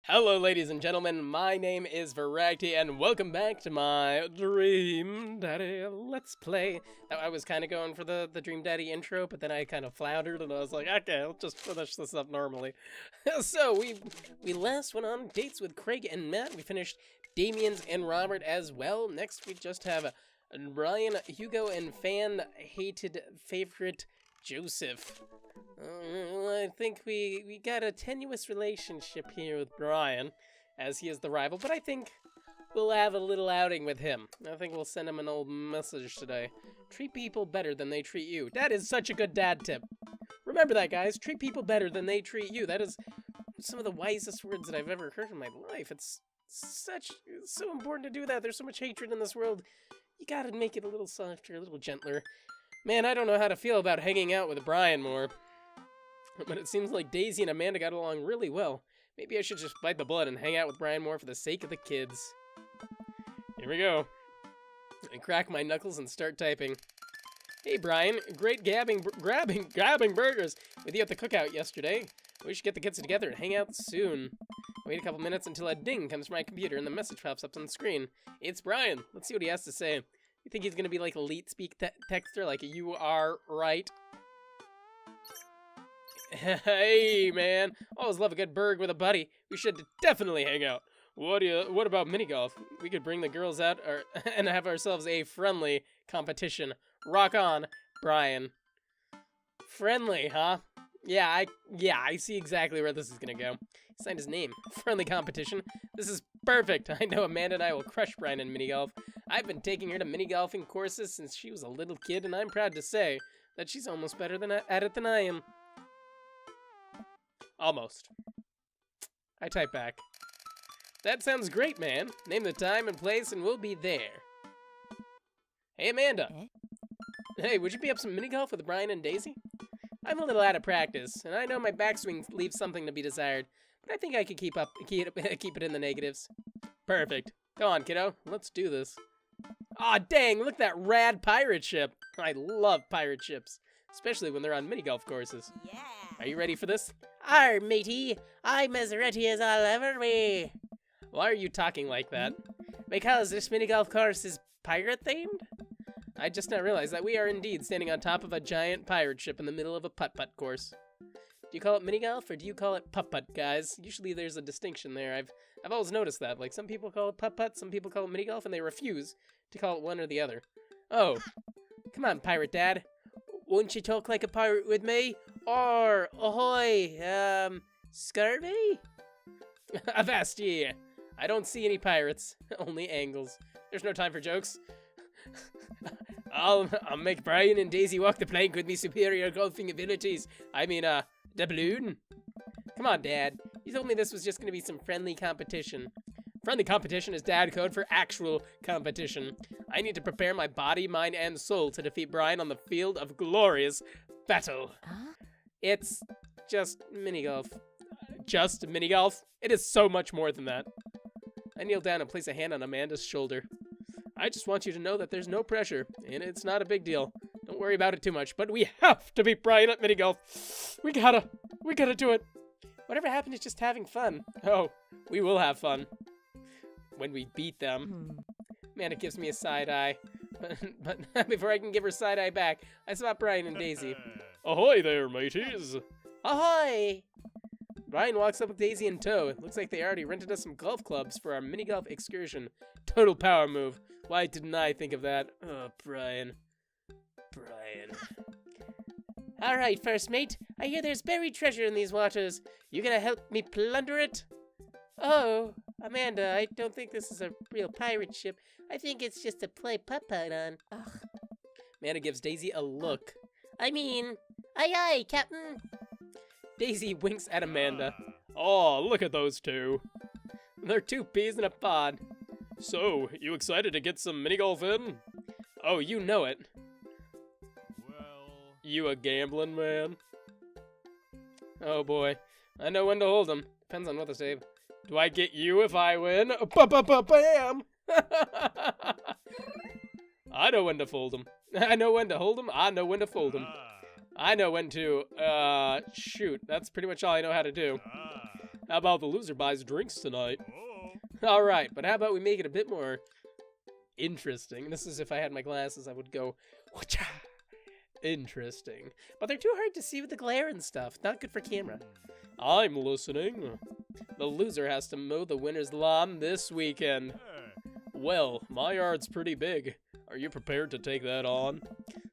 Hello, ladies and gentlemen. My name is Voraktee, and welcome back to my Dream Daddy Let's Play. Now, I was kind of going for the Dream Daddy intro, but then I kind of floundered, and I was like, okay, I'll just finish this up normally. So, we last went on dates with Craig and Matt. We finished Damien's and Robert as well. Next, we just have Brian, Hugo, and fan-hated favorite Joseph. I think we got a tenuous relationship here with Brian, as he is the rival, but I think we'll have a little outing with him. I think we'll send him an old message today. Treat people better than they treat you. That is such a good dad tip. Remember that, guys. Treat people better than they treat you. That is some of the wisest words that I've ever heard in my life. It's so important to do that. There's so much hatred in this world. You gotta make it a little softer, a little gentler. Man, I don't know how to feel about hanging out with Brian more. But it seems like Daisy and Amanda got along really well. Maybe I should just bite the bullet and hang out with Brian more for the sake of the kids. Here we go. I crack my knuckles and start typing. Hey Brian, great grabbing burgers with you at the cookout yesterday. We should get the kids together and hang out soon. Wait a couple minutes until a ding comes from my computer and the message pops up on the screen. It's Brian. Let's see what he has to say. You think he's gonna be like a elite speak texter, like you are right? Hey man, always love a good burg with a buddy. We should definitely hang out. What about mini golf? We could bring the girls out and have ourselves a friendly competition. Rock on, Brian. Friendly, huh? Yeah, I see exactly where this is gonna go. He signed his name. Friendly competition. This is perfect. I know Amanda and I will crush Brian in mini golf. I've been taking her to mini golfing courses since she was a little kid, and I'm proud to say that she's almost better at it than I am. Almost. I type back. That sounds great, man. Name the time and place and we'll be there. Hey, Amanda. Hey, would you be up some mini golf with Brian and Daisy? I'm a little out of practice, and I know my backswing leaves something to be desired, but I think I could keep it in the negatives. Perfect. Go on, kiddo. Let's do this. Aw, dang, look at that rad pirate ship. I love pirate ships, especially when they're on mini golf courses. Yeah. Are you ready for this? Arr, matey, I'm as ready as I'll ever be. Why are you talking like that? Because this mini golf course is pirate themed? I just now realized that we are indeed standing on top of a giant pirate ship in the middle of a putt-putt course. Do you call it mini golf or do you call it putt-putt, guys? Usually there's a distinction there. I've always noticed that. Like, some people call it putt-putt, some people call it mini golf, and they refuse to call it one or the other. Oh, come on, pirate dad. Won't you talk like a pirate with me? Or, ahoy, scurvy? Avast ye! I don't see any pirates, only angles. There's no time for jokes. I'll make Brian and Daisy walk the plank with me superior golfing abilities. I mean, doubloon. Come on, Dad. You told me this was just gonna be some friendly competition. Friendly competition is dad code for actual competition. I need to prepare my body, mind, and soul to defeat Brian on the field of glorious battle. Huh? It's just mini golf. Just mini golf? It is so much more than that. I kneel down and place a hand on Amanda's shoulder. I just want you to know that there's no pressure, and it's not a big deal. Don't worry about it too much, but we have to beat Brian at mini golf. We gotta do it. Whatever happened to just having fun? Oh, we will have fun. When we beat them. Amanda gives me a side eye. But before I can give her side eye back, I spot Brian and Daisy. Ahoy there, mateys. Ahoy! Brian walks up with Daisy in tow. It looks like they already rented us some golf clubs for our mini golf excursion. Total power move. Why didn't I think of that? Oh, Brian. Alright, first mate. I hear there's buried treasure in these waters. You gonna help me plunder it? Oh, Amanda, I don't think this is a real pirate ship. I think it's just to play putt-putt on. Ugh. Amanda gives Daisy a look. I mean, aye, Captain. Daisy winks at Amanda. Oh, look at those two. They're two peas in a pod. So, you excited to get some mini golf in? Oh, you know it. Well... You a gambling man? Oh boy. I know when to hold 'em. Depends on what the save. Do I get you if I win? Bam! I know when to fold 'em. I know when to hold 'em. I know when to fold 'em. I know when to, shoot. That's pretty much all I know how to do. How about the loser buys drinks tonight? Alright, but how about we make it a bit more interesting? This is if I had my glasses, I would go, whatcha? Interesting. But they're too hard to see with the glare and stuff. Not good for camera. I'm listening. The loser has to mow the winner's lawn this weekend. Well, my yard's pretty big. Are you prepared to take that on?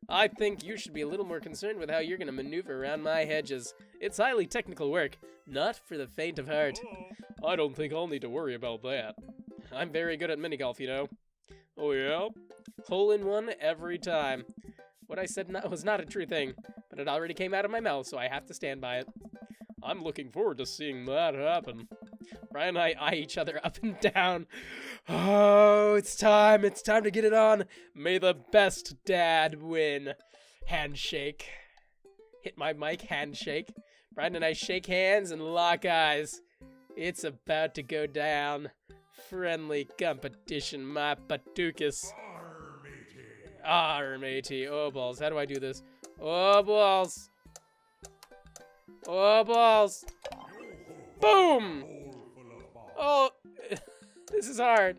I think you should be a little more concerned with how you're going to maneuver around my hedges. It's highly technical work, not for the faint of heart. I don't think I'll need to worry about that. I'm very good at mini golf, you know. Oh yeah? Hole in one every time. What I said was not a true thing, but it already came out of my mouth, so I have to stand by it. I'm looking forward to seeing that happen. Brian and I eye each other up and down. Oh, it's time to get it on. May the best dad win. Handshake. Hit my mic, handshake. Brian and I shake hands and lock eyes. It's about to go down. Friendly competition, my patukas. Matey. Oh, balls. How do I do this? Oh, balls. Oh, balls. Boom! Oh, this is hard.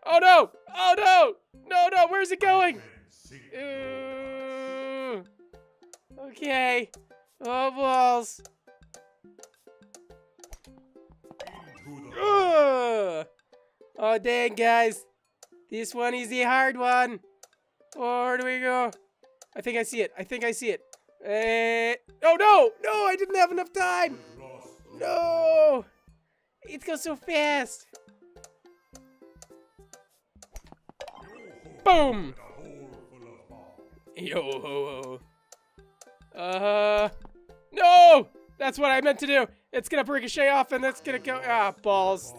Oh, no! Oh, no! No, no, where's it going? Ooh. Okay. Oh, balls. Ugh. Oh, dang, guys. This one is the hard one. Oh, where do we go? I think I see it. Oh, no! No, I didn't have enough time! No! It goes so fast! Boom! Yo ho ho. No! That's what I meant to do! It's gonna ricochet off and that's gonna go. Ah, balls.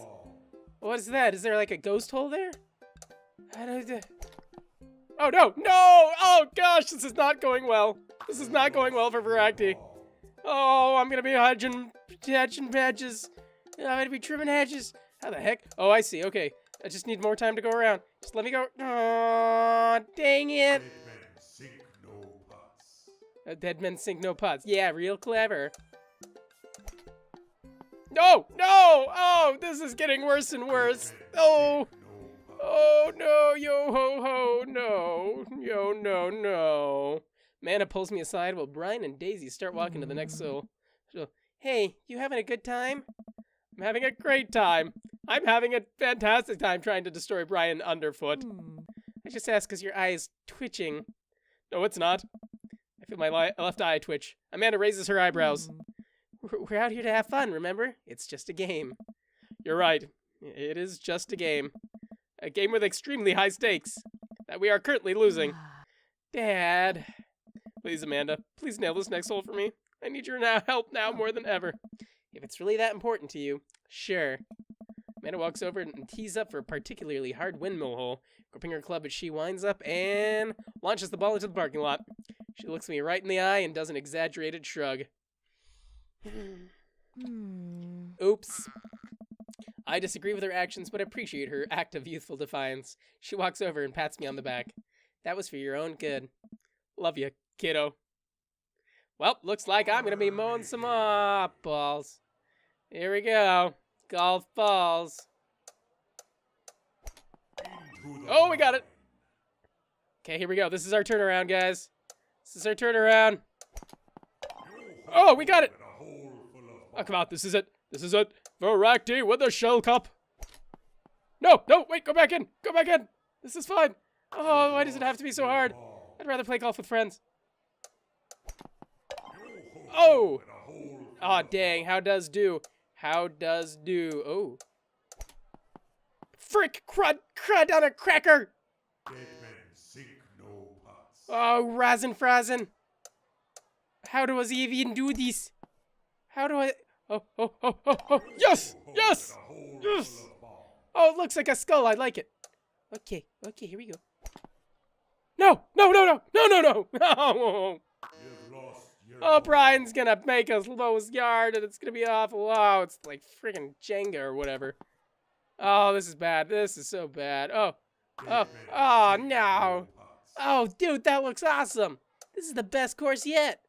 What is that? Is there like a ghost hole there? Oh no! No! Oh gosh, this is not going well. This is not going well for Voraktee. Oh, I'm gonna be hedging hedges. I'm gonna be trimming hedges. How the heck? Oh, I see. Okay. I just need more time to go around. Just let me go. Oh, dang it. Dead men sink no pots. Yeah, real clever. No! No! Oh, this is getting worse and worse. Oh! Oh, no. Yo ho ho. No. Yo, no, no. Mana pulls me aside while Brian and Daisy start walking to the next so, hey, you having a good time? I'm having a great time. I'm having a fantastic time trying to destroy Brian underfoot. I just asked because your eye is twitching. No, it's not. I feel my left eye twitch. Amanda raises her eyebrows. We're out here to have fun, remember? It's just a game. You're right. It is just a game. A game with extremely high stakes that we are currently losing. Dad. Please, Amanda. Please nail this next hole for me. I need your help now more than ever. If it's really that important to you, sure. Amanda walks over and tees up for a particularly hard windmill hole, gripping her club as she winds up and launches the ball into the parking lot. She looks me right in the eye and does an exaggerated shrug. Oops. I disagree with her actions, but appreciate her act of youthful defiance. She walks over and pats me on the back. That was for your own good. Love you, kiddo. Well, looks like I'm gonna be mowing some balls. Here we go. Golf balls. Oh, we got it. Okay, here we go. This is our turnaround, guys. This is our turnaround. Oh, we got it. Oh, come on. This is it. This is it. Voraktee with the shell cup. No, no, wait, go back in. Go back in. This is fine. Oh, why does it have to be so hard? I'd rather play golf with friends. Oh! Aw, dang. How does do? How does do? Oh. Frick! Crud on a cracker! Oh, Razen Frazen. How do I even do this? How do I... Oh. Yes! Yes! Yes! Oh, it looks like a skull. I like it. Okay, here we go. No! Oh, Brian's gonna make us lowest yard and it's gonna be awful. Oh, it's like freaking Jenga or whatever. Oh, this is bad. This is so bad. Oh, no. Oh, dude, that looks awesome. This is the best course yet.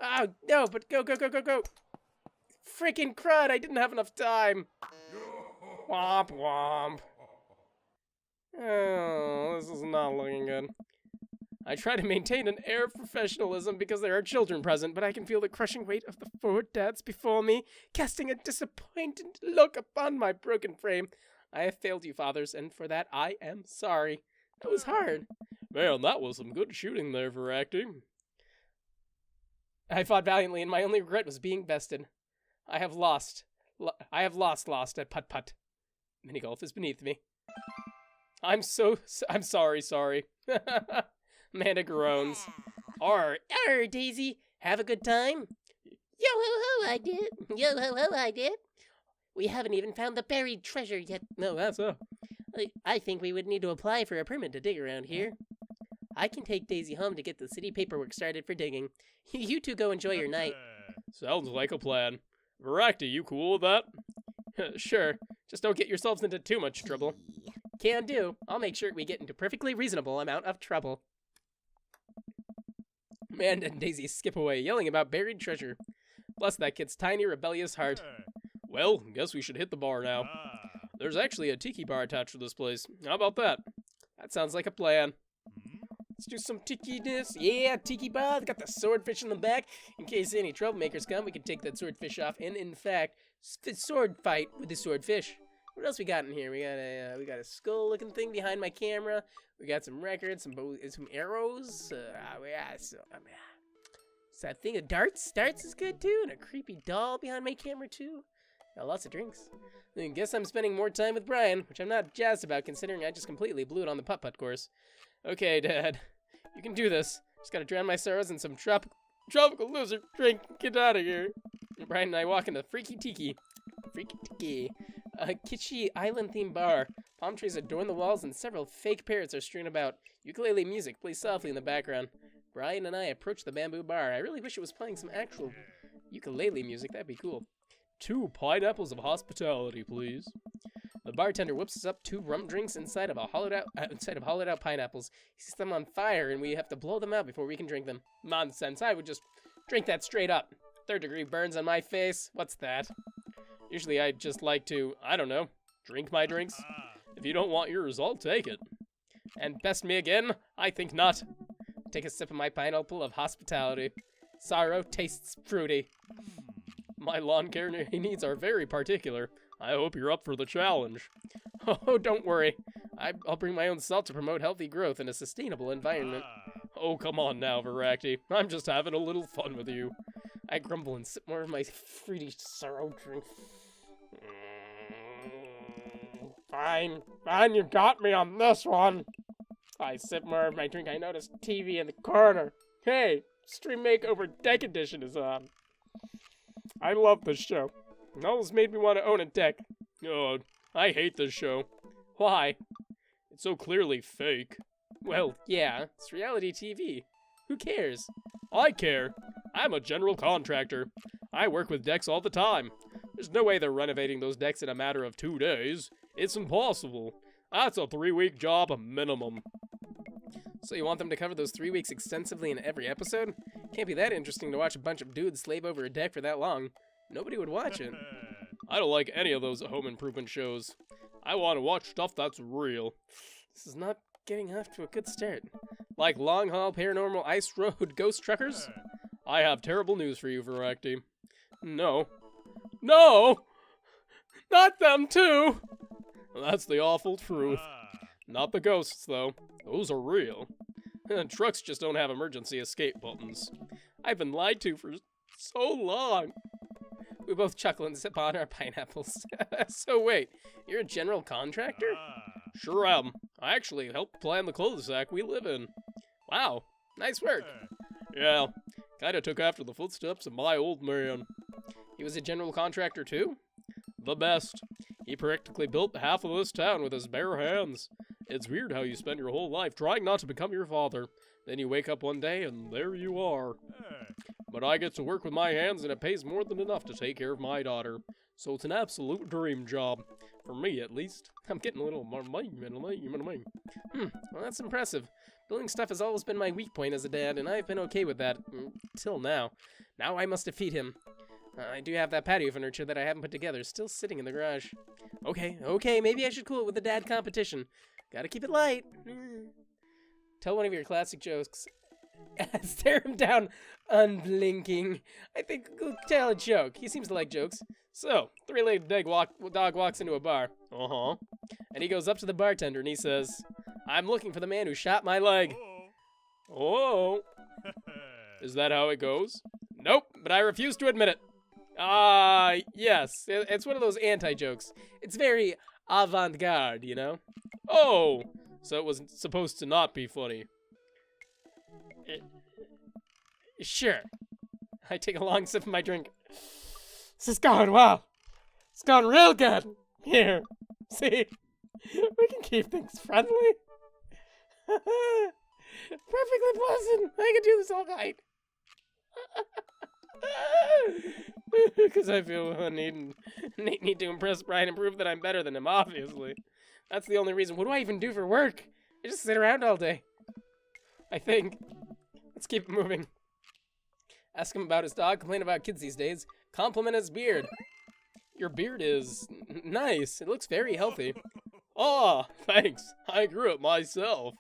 Oh, no, but go, go, go, go, go. Freaking crud, I didn't have enough time. Womp, womp. Oh, this is not looking good. I try to maintain an air of professionalism because there are children present, but I can feel the crushing weight of the 4 dads before me, casting a disappointed look upon my broken frame. I have failed you, fathers, and for that I am sorry. That was hard. Man, that was some good shooting there, Voraktee. I fought valiantly, and my only regret was being bested. I have lost at putt-putt. Minigolf is beneath me. I'm sorry. Amanda groans. Arr, Daisy, have a good time? Yo-ho-ho, I did. Yo-ho-ho, I did. We haven't even found the buried treasure yet. No, that's so. I think we would need to apply for a permit to dig around here. I can take Daisy home to get the city paperwork started for digging. You two go enjoy your night. Sounds like a plan. Voraktee, you cool with that? Sure. Just don't get yourselves into too much trouble. Can do. I'll make sure we get into perfectly reasonable amount of trouble. Amanda and Daisy skip away, yelling about buried treasure. Bless that kid's tiny, rebellious heart. Well, guess we should hit the bar now. There's actually a tiki bar attached to this place. How about that? That sounds like a plan. Let's do some tiki-ness. Yeah, tiki bar. Got the swordfish in the back. In case any troublemakers come, we can take that swordfish off and, in fact, sword fight with the swordfish. What else we got in here? We got a skull-looking thing behind my camera. We got some records, some arrows. Is that thing of darts? Darts is good too, and a creepy doll behind my camera too. Got lots of drinks. I guess I'm spending more time with Brian, which I'm not jazzed about considering I just completely blew it on the putt-putt course. Okay, Dad, you can do this. Just gotta drown my sorrows in some tropical lizard drink. Get out of here. And Brian and I walk into Freaky Tiki. Freaky Tiki. A kitschy island-themed bar. Palm trees adorn the walls and several fake parrots are strewn about. Ukulele music plays softly in the background. Brian and I approach the bamboo bar. I really wish it was playing some actual ukulele music. That'd be cool. 2 pineapples of hospitality, please. The bartender whips us up 2 rum drinks inside of hollowed out pineapples. He sets them on fire and we have to blow them out before we can drink them. Nonsense. I would just drink that straight up. 3rd degree burns on my face. What's that? Usually I'd just like to, I don't know, drink my drinks. If you don't want yours, I'll take it. And best me again? I think not. Take a sip of my pineapple of hospitality. Sorrow tastes fruity. My lawn care needs are very particular. I hope you're up for the challenge. Oh, don't worry. I'll bring my own salt to promote healthy growth in a sustainable environment. Oh, come on now, Voraktee. I'm just having a little fun with you. I grumble and sip more of my fruity sorrow drink. Fine, you got me on this one. I sip more of my drink. I notice TV in the corner. Hey, Stream Makeover Deck Edition is on. I love this show. It almost made me want to own a deck. Oh, I hate this show. Why? It's so clearly fake. Well, yeah, it's reality TV. Who cares? I care. I'm a general contractor. I work with decks all the time. There's no way they're renovating those decks in a matter of 2 days. It's impossible. That's a 3-week job minimum. So you want them to cover those 3 weeks extensively in every episode? Can't be that interesting to watch a bunch of dudes slave over a deck for that long. Nobody would watch it. I don't like any of those home improvement shows. I want to watch stuff that's real. This is not getting off to a good start. Like Long Haul Paranormal Ice Road Ghost Truckers? I have terrible news for you, Voraktee. No. No! Not them too! That's the awful truth. Not the ghosts, though. Those are real. Trucks just don't have emergency escape buttons. I've been lied to for so long. We both chuckle and sip on our pineapples. So wait, you're a general contractor? Sure am. I actually helped plan the cul-de-sac we live in. Wow, nice work. Yeah, kinda took after the footsteps of my old man. He was a general contractor too? The best. He practically built half of this town with his bare hands. It's weird how you spend your whole life trying not to become your father. Then you wake up one day and there you are. But I get to work with my hands and it pays more than enough to take care of my daughter. So it's an absolute dream job. For me, at least. I'm getting a little more money. Well, that's impressive. Building stuff has always been my weak point as a dad, and I've been okay with that, till now. Now I must defeat him. I do have that patio furniture that I haven't put together, still sitting in the garage. Okay, maybe I should cool it with the dad competition. Gotta keep it light. Tell one of your classic jokes. Stare him down, unblinking. I think we'll tell a joke. He seems to like jokes. So, three-legged dog walks into a bar. Uh-huh. And he goes up to the bartender and he says, I'm looking for the man who shot my leg. Oh. Is that how it goes? Nope, but I refuse to admit it. Yes. It's one of those anti-jokes. It's very avant-garde, you know? Oh, so it was supposed to not be funny. Sure. I take a long sip of my drink. This is going well. It's going real good. Here, see? We can keep things friendly. Perfectly pleasant. I can do this all night. Because I feel I need to impress Brian and prove that I'm better than him, obviously. That's the only reason. What do I even do for work? I just sit around all day. I think. Let's keep it moving. Ask him about his dog, complain about kids these days. Compliment his beard. Your beard is nice. It looks very healthy. Oh, thanks. I grew it myself.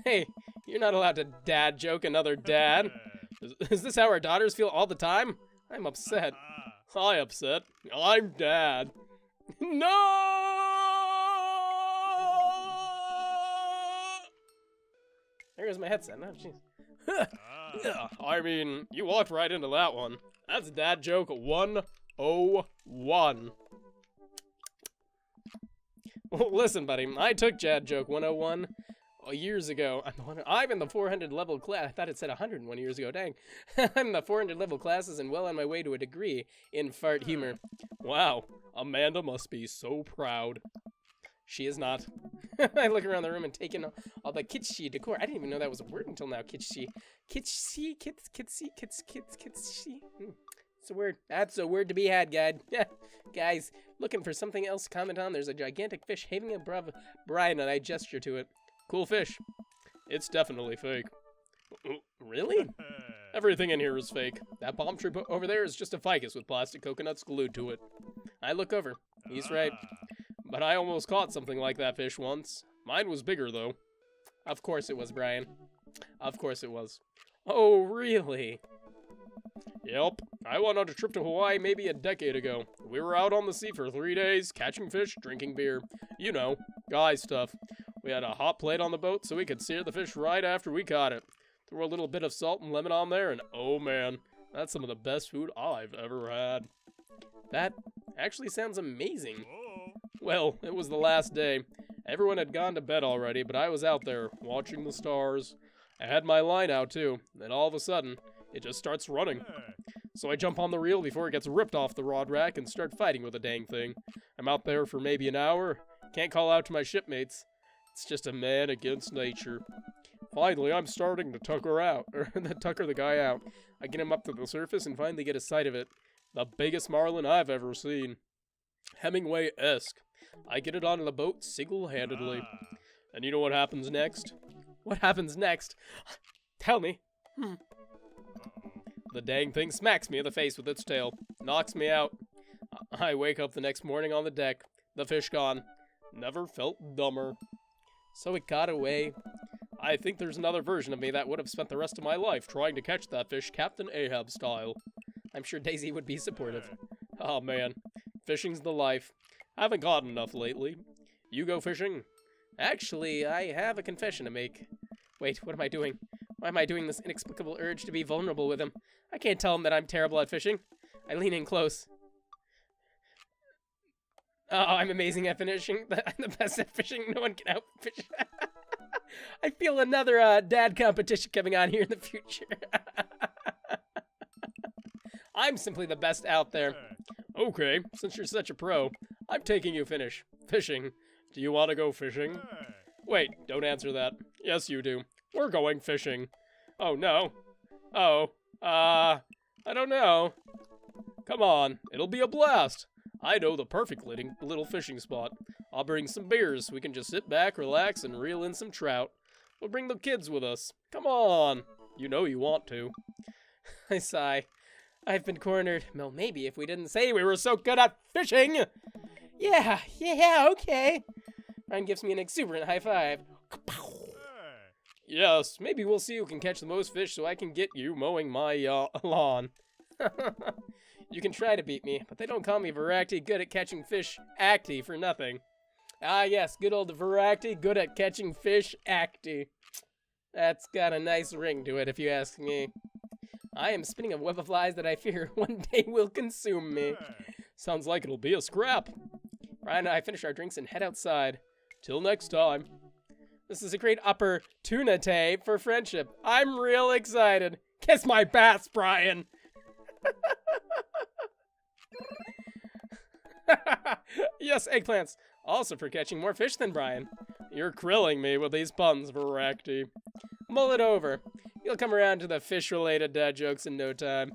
Hey, you're not allowed to dad joke another dad. Is this how our daughters feel all the time? I'm upset. Hi, upset. I'm dad. No! There goes my headset. Oh, jeez. I mean, you walked right into that one. That's dad joke 101. Well, listen, buddy, I took dad joke 101 years ago. I'm in the 400 level class. I thought it said 101 years ago. Dang. I'm in the 400 level classes and well on my way to a degree in fart humor. Wow, Amanda must be so proud. She is not. I look around the room and take in all the kitschy decor. I didn't even know that was a word until now. Kitschy. Kitschy. Kitsy. It's a word. That's a word to be had, guys. Looking for something else to comment on? There's a gigantic fish having above Brian, and I gesture to it. Cool fish. It's definitely fake. Really? Everything in here is fake. That palm tree over there is just a ficus with plastic coconuts glued to it. I look over. He's right. But I almost caught something like that fish once. Mine was bigger, though. Of course it was, Brian. Of course it was. Oh, really? Yep. I went on a trip to Hawaii maybe a decade ago. We were out on the sea for 3 days, catching fish, drinking beer. You know, guy stuff. We had a hot plate on the boat so we could sear the fish right after we caught it. Threw a little bit of salt and lemon on there, and oh man, that's some of the best food I've ever had. That actually sounds amazing. Well, it was the last day. Everyone had gone to bed already, but I was out there, watching the stars. I had my line out, too. Then all of a sudden, it just starts running. So I jump on the reel before it gets ripped off the rod rack and start fighting with the dang thing. I'm out there for maybe an hour. Can't call out to my shipmates. It's just a man against nature. Finally, I'm starting to tucker the guy out. I get him up to the surface and finally get a sight of it. The biggest marlin I've ever seen. Hemingway-esque. I get it onto the boat single-handedly. And you know what happens next? What happens next? Tell me. The dang thing smacks me in the face with its tail. Knocks me out. I wake up the next morning on the deck. The fish gone. Never felt dumber. So it got away. I think there's another version of me that would have spent the rest of my life trying to catch that fish Captain Ahab style. I'm sure Daisy would be supportive. Oh man, fishing's the life. I haven't caught enough lately. You go fishing? Actually, I have a confession to make. Wait, what am I doing? Why am I doing this inexplicable urge to be vulnerable with him? I can't tell him that I'm terrible at fishing. I lean in close. Oh, I'm amazing at fishing. I'm the best at fishing. No one can outfish. I feel another dad competition coming on here in the future. I'm simply the best out there. Okay, since you're such a pro, I'm taking you fishing. Do you want to go fishing? Wait, don't answer that. Yes, you do. We're going fishing. Oh, no. Oh, I don't know. Come on, it'll be a blast. I know the perfect little fishing spot. I'll bring some beers so we can just sit back, relax, and reel in some trout. We'll bring the kids with us. Come on. You know you want to. I sigh. I've been cornered. Well, maybe if we didn't say we were so good at fishing. Yeah, okay. Ryan gives me an exuberant high five. Yes, maybe we'll see who can catch the most fish so I can get you mowing my lawn. You can try to beat me, but they don't call me Voraktee good at catching fish Actee for nothing. Ah yes, good old Voraktee good at catching fish Actee. That's got a nice ring to it if you ask me. I am spinning a web of lies that I fear one day will consume me. Sounds like it'll be a scrap. Ryan and I finish our drinks and head outside. Till next time. This is a great opportunity for friendship. I'm real excited. Kiss my bass, Brian. Yes, eggplants. Also for catching more fish than Brian. You're grilling me with these puns, Voraktee. Mull it over. You'll come around to the fish-related dad jokes in no time.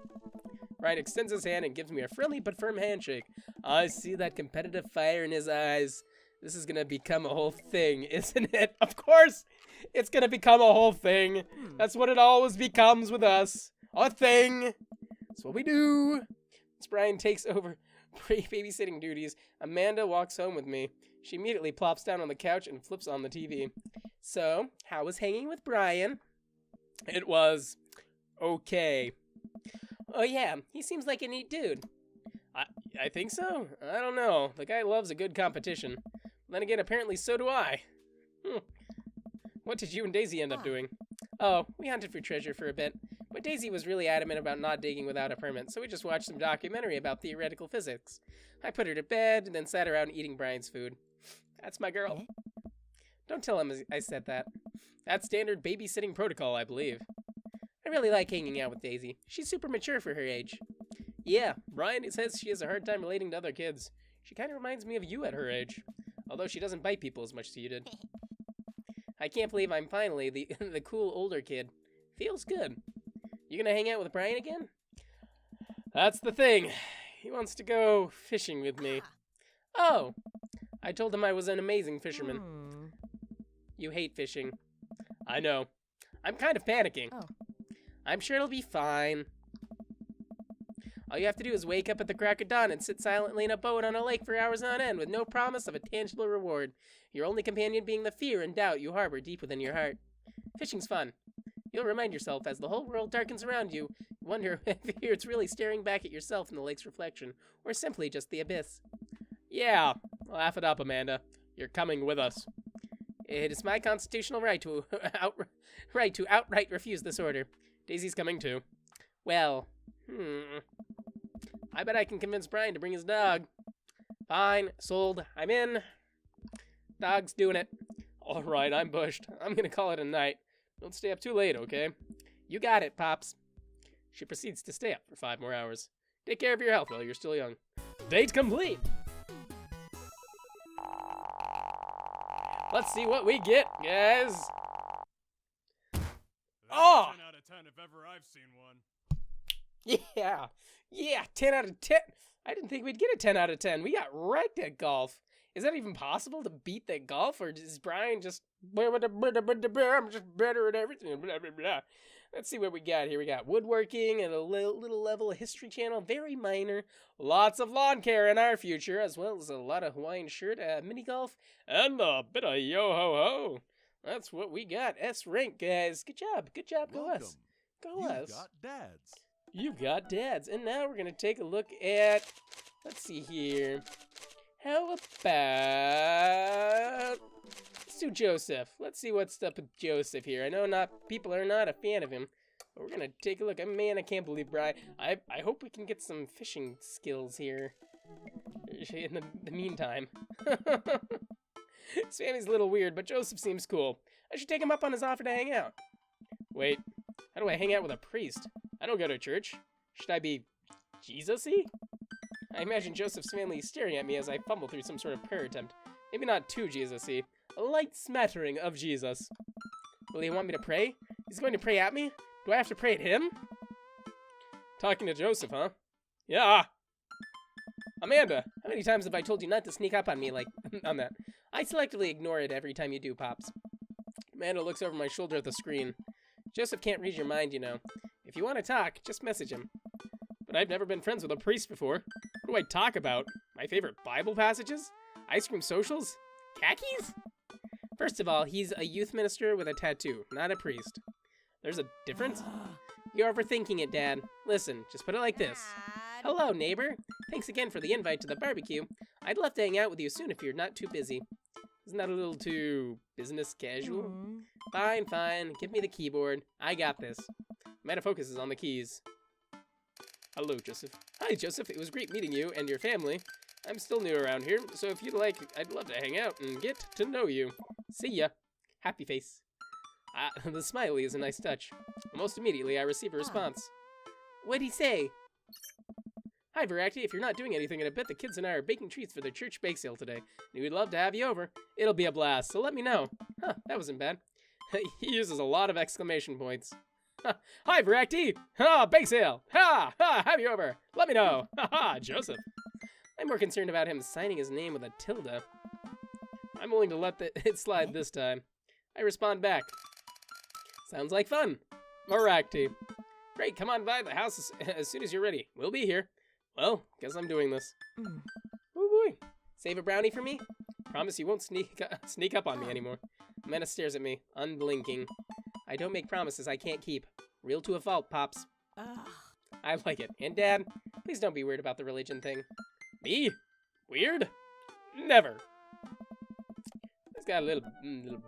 Ryan extends his hand and gives me a friendly but firm handshake. I see that competitive fire in his eyes. This is gonna become a whole thing, isn't it? Of course, it's gonna become a whole thing. That's what it always becomes with us. A thing. That's what we do. As Brian takes over babysitting duties, Amanda walks home with me. She immediately plops down on the couch and flips on the TV. So, how was hanging with Brian? It was okay. Oh yeah, he seems like a neat dude. I think so. I don't know. The guy loves a good competition. Then again, apparently so do I. What did you and Daisy end up doing? Oh, we hunted for treasure for a bit. But Daisy was really adamant about not digging without a permit, so we just watched some documentary about theoretical physics. I put her to bed and then sat around eating Brian's food. That's my girl. Don't tell him I said that. That's standard babysitting protocol, I believe. I really like hanging out with Daisy. She's super mature for her age. Yeah, Brian says she has a hard time relating to other kids. She kind of reminds me of you at her age. Although she doesn't bite people as much as you did. I can't believe I'm finally the cool older kid. Feels good. You gonna hang out with Brian again? That's the thing. He wants to go fishing with me. Oh, I told him I was an amazing fisherman. You hate fishing. I know. I'm kind of panicking. I'm sure it'll be fine. All you have to do is wake up at the crack of dawn and sit silently in a boat on a lake for hours on end with no promise of a tangible reward, your only companion being the fear and doubt you harbor deep within your heart. Fishing's fun. You'll remind yourself as the whole world darkens around you, wonder if it's really staring back at yourself in the lake's reflection, or simply just the abyss. Yeah, laugh it up, Amanda. You're coming with us. It is my constitutional right to outright refuse this order. Daisy's coming too. Well, I bet I can convince Brian to bring his dog. Fine, sold. I'm in. Dog's doing it. All right, I'm bushed. I'm gonna call it a night. Don't stay up too late, okay? You got it, Pops. She proceeds to stay up for 5 more hours. Take care of your health while you're still young. Date complete. Let's see what we get, guys. Oh! 10 out of 10 if ever I've seen one. Yeah, 10 out of 10. I didn't think we'd get a 10 out of 10. We got wrecked at golf. Is that even possible to beat that golf, or is Brian just I'm just better at everything? Blah, blah, blah. Let's see what we got here. We got woodworking and a little level of History Channel, very minor. Lots of lawn care in our future, as well as a lot of Hawaiian shirt, mini golf, and a bit of yo-ho-ho. That's what we got. S rank, guys. Good job. Go us. Go us. You got dads. You got dads. And now we're going to take a look at, let's see here. How about, let's do Joseph. Let's see what's up with Joseph here. I know people are not a fan of him, but we're going to take a look. Man, I can't believe Brian. I hope we can get some fishing skills here in the meantime. Sammy's a little weird, but Joseph seems cool. I should take him up on his offer to hang out. Wait, how do I hang out with a priest? I don't go to church. Should I be Jesus-y? I imagine Joseph's family is staring at me as I fumble through some sort of prayer attempt. Maybe not too Jesus-y. A light smattering of Jesus. Will he want me to pray? He's going to pray at me? Do I have to pray at him? Talking to Joseph, huh? Yeah. Amanda, how many times have I told you not to sneak up on me like on that? I selectively ignore it every time you do, Pops. Amanda looks over my shoulder at the screen. Joseph can't read your mind, you know. If you want to talk, just message him. But I've never been friends with a priest before. What do I talk about? My favorite Bible passages? Ice cream socials? Khakis? First of all, he's a youth minister with a tattoo, not a priest. There's a difference? You're overthinking it, Dad. Listen, just put it like this. Hello, neighbor. Thanks again for the invite to the barbecue. I'd love to hang out with you soon if you're not too busy. Isn't that a little too business casual? Fine, fine. Give me the keyboard. I got this. Metafocus is on the keys. Hello, Joseph. Hi, Joseph. It was great meeting you and your family. I'm still new around here, so if you'd like, I'd love to hang out and get to know you. See ya. Happy face. The smiley is a nice touch. Almost immediately, I receive a response. What'd he say? Hi, Voraktee. If you're not doing anything in a bit, the kids and I are baking treats for their church bake sale today. And we'd love to have you over. It'll be a blast, so let me know. Huh, that wasn't bad. He uses a lot of exclamation points. Hi, Voraktee. Ha, bake sale. Ha, ha, have you over. Let me know. Ha, ha, Joseph. I'm more concerned about him signing his name with a tilde. I'm willing to let it slide this time. I respond back. Sounds like fun. Voraktee. Great, come on by the house as soon as you're ready. We'll be here. Well, guess I'm doing this. Oh boy. Save a brownie for me? Promise you won't sneak up on me anymore. Amanda stares at me, unblinking. I don't make promises I can't keep. Real to a fault, Pops. I like it. And Dad, please don't be weird about the religion thing. Me? Weird? Never. He's got a little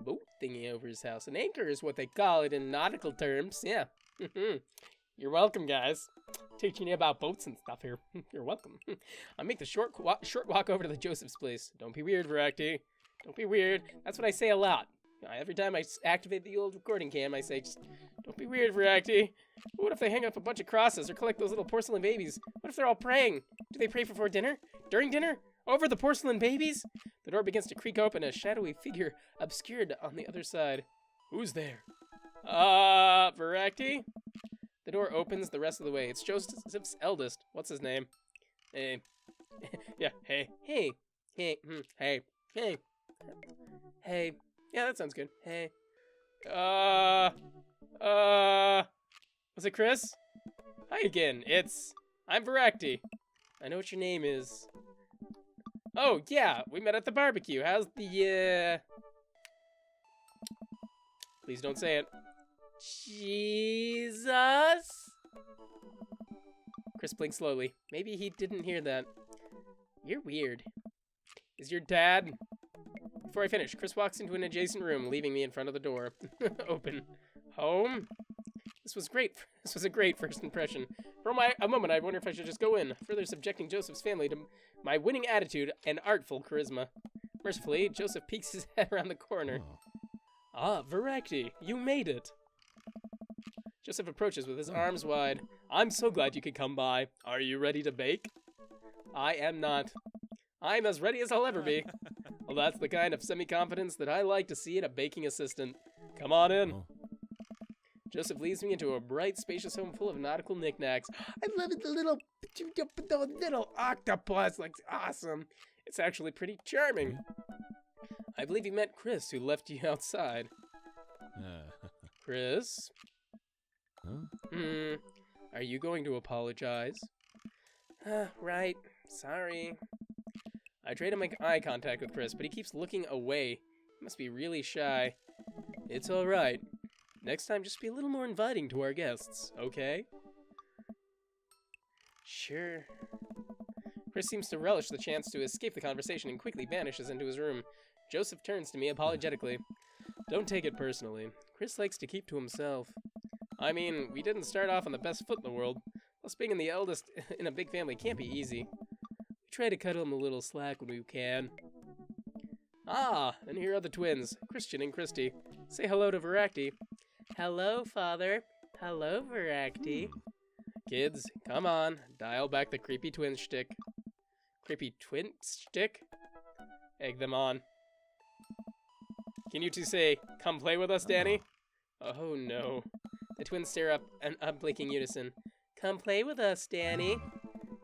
boat thingy over his house. An anchor is what they call it in nautical terms. Yeah. You're welcome, guys. Teaching you about boats and stuff here. You're welcome. I'll make the short walk over to the Joseph's place. Don't be weird, Voraktee. Don't be weird. That's what I say a lot. Every time I activate the old recording cam, I say, just don't be weird, Voraktee. What if they hang up a bunch of crosses or collect those little porcelain babies? What if they're all praying? Do they pray before dinner? During dinner? Over the porcelain babies? The door begins to creak open, a shadowy figure obscured on the other side. Who's there? Voraktee? The door opens the rest of the way. It's Joseph's eldest. What's his name? Hey. Yeah, hey. Hey. Hey. Hey. Hey. Hey. Yeah, that sounds good. Hey. Was it Chris? Hi again. I'm Voraktee. I know what your name is. Oh, yeah, we met at the barbecue. How's the, Please don't say it. Jesus? Chris blinked slowly. Maybe he didn't hear that. You're weird. Is your dad... Before I finish, Chris walks into an adjacent room, leaving me in front of the door. Open. Home? This was great. This was a great first impression. For a moment, I wonder if I should just go in, further subjecting Joseph's family to my winning attitude and artful charisma. Mercifully, Joseph peeks his head around the corner. Ah, Voraktee, you made it. Joseph approaches with his arms wide. I'm so glad you could come by. Are you ready to bake? I am not. I'm as ready as I'll ever be. Well, that's the kind of semi-confidence that I like to see in a baking assistant. Come on in. Joseph leads me into a bright, spacious home full of nautical knickknacks. I love it, the little octopus, like, awesome. It's actually pretty charming. I believe you met Chris, who left you outside. Chris? Are you going to apologize? Right. Sorry. I try to make eye contact with Chris, but he keeps looking away. He must be really shy. It's all right. Next time, just be a little more inviting to our guests, okay? Sure. Chris seems to relish the chance to escape the conversation and quickly vanishes into his room. Joseph turns to me apologetically. Don't take it personally. Chris likes to keep to himself. I mean, we didn't start off on the best foot in the world. Plus, being the eldest in a big family can't be easy. We try to cut him a little slack when we can. Ah, and here are the twins, Christian and Christy. Say hello to Voraktee. Hello, Father. Hello, Voraktee. Kids, come on. Dial back the creepy twin shtick. Creepy twin shtick? Egg them on. Can you two say, come play with us, Danny? Oh, no. The twins stare up and blinking unison. Come play with us, Danny.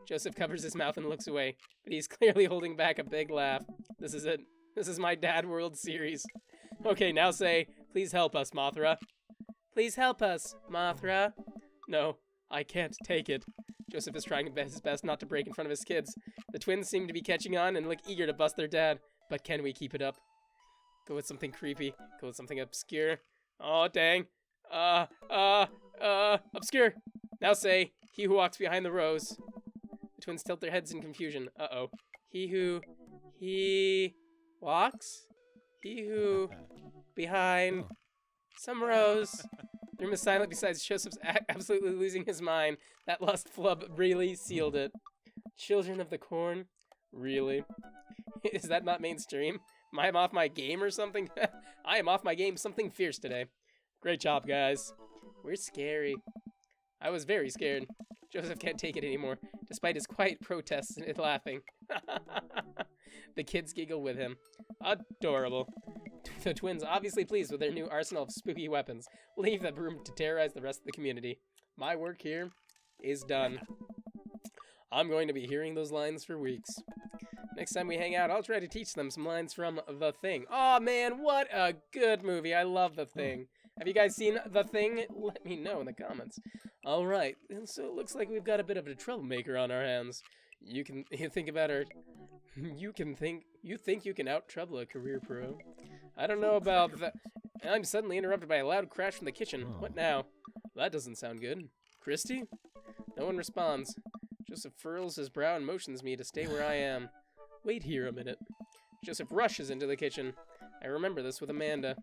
Joseph covers his mouth and looks away, but he's clearly holding back a big laugh. This is it. This is my Dad World Series. Okay, now say, Please help us, Mothra. Please help us, Mothra. No, I can't take it. Joseph is trying his best not to break in front of his kids. The twins seem to be catching on and look eager to bust their dad. But can we keep it up? Go with something creepy. Go with something obscure. Oh, dang. Obscure. Now say, he who walks behind the rose. The twins tilt their heads in confusion. Uh-oh. He walks? He who behind some rose. The room is silent besides Joseph's absolutely losing his mind. That lust flub really sealed it. Children of the Corn? Really? Is that not mainstream? Am I off my game or something? I am off my game something fierce today. Great job, guys. We're scary. I was very scared. Joseph can't take it anymore, despite his quiet protests and laughing. The kids giggle with him. Adorable. The twins, obviously pleased with their new arsenal of spooky weapons, leave the room to terrorize the rest of the community. My work here is done. I'm going to be hearing those lines for weeks. Next time we hang out, I'll try to teach them some lines from The Thing. Oh man, what a good movie. I love The Thing. Have you guys seen The Thing? Let me know in the comments. Alright, and so it looks like we've got a bit of a troublemaker on our hands. You think you can out-trouble a career pro? I don't know about that. I'm suddenly interrupted by a loud crash from the kitchen. What now? That doesn't sound good. Christy? No one responds. Joseph furrows his brow and motions me to stay where I am. Wait here a minute. Joseph rushes into the kitchen. I remember this with Amanda.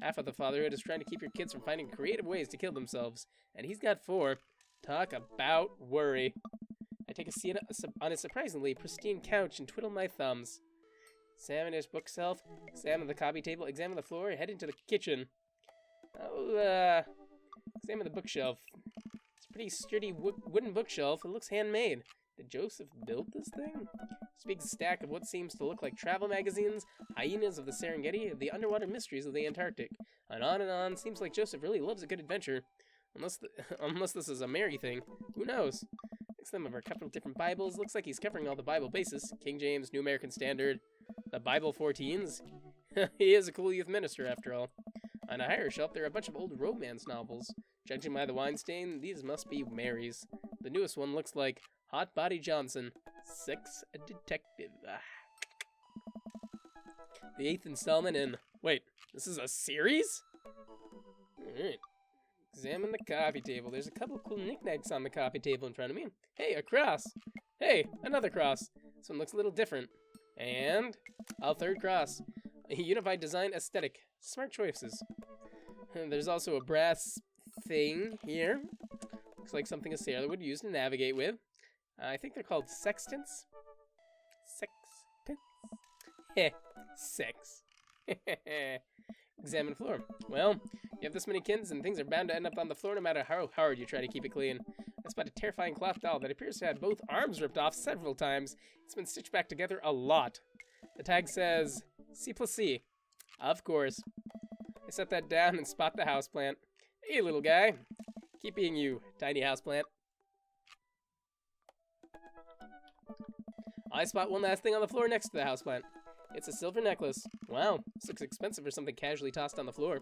Half of the fatherhood is trying to keep your kids from finding creative ways to kill themselves. And he's got 4. Talk about worry. I take a seat on a surprisingly pristine couch and twiddle my thumbs. Examine his bookshelf, examine the coffee table, examine the floor, head into the kitchen. Examine the bookshelf. It's a pretty sturdy wooden bookshelf. It looks handmade. Did Joseph build this thing? This big stack of what seems to look like travel magazines, hyenas of the Serengeti, the underwater mysteries of the Antarctic. And on. Seems like Joseph really loves a good adventure. Unless this is a Mary thing. Who knows? Next to them are a couple of different Bibles. Looks like he's covering all the Bible bases. King James, New American Standard, the Bible for teens. He is a cool youth minister, after all. On a higher shelf, there are a bunch of old romance novels. Judging by the wine stain, these must be Mary's. The newest one looks like Hot Body Johnson, Sex Detective. The 8th installment in... Wait, this is a series? Alright. Examine the coffee table. There's a couple of cool knickknacks on the coffee table in front of me. Hey, a cross. Hey, another cross. This one looks a little different. And a 3rd cross. A unified design aesthetic. Smart choices. And there's also a brass thing here. Looks like something a sailor would use to navigate with. I think they're called sextants. Sextants? Heh, sex. Examine floor. Well, you have this many kids and things are bound to end up on the floor no matter how hard you try to keep it clean. I spot a terrifying cloth doll that appears to have both arms ripped off several times. It's been stitched back together a lot. The tag says C+C. Of course. I set that down and spot the houseplant. Hey, little guy. Keep being you, tiny houseplant. I spot one last thing on the floor next to the houseplant. It's a silver necklace. Wow, this looks expensive for something casually tossed on the floor.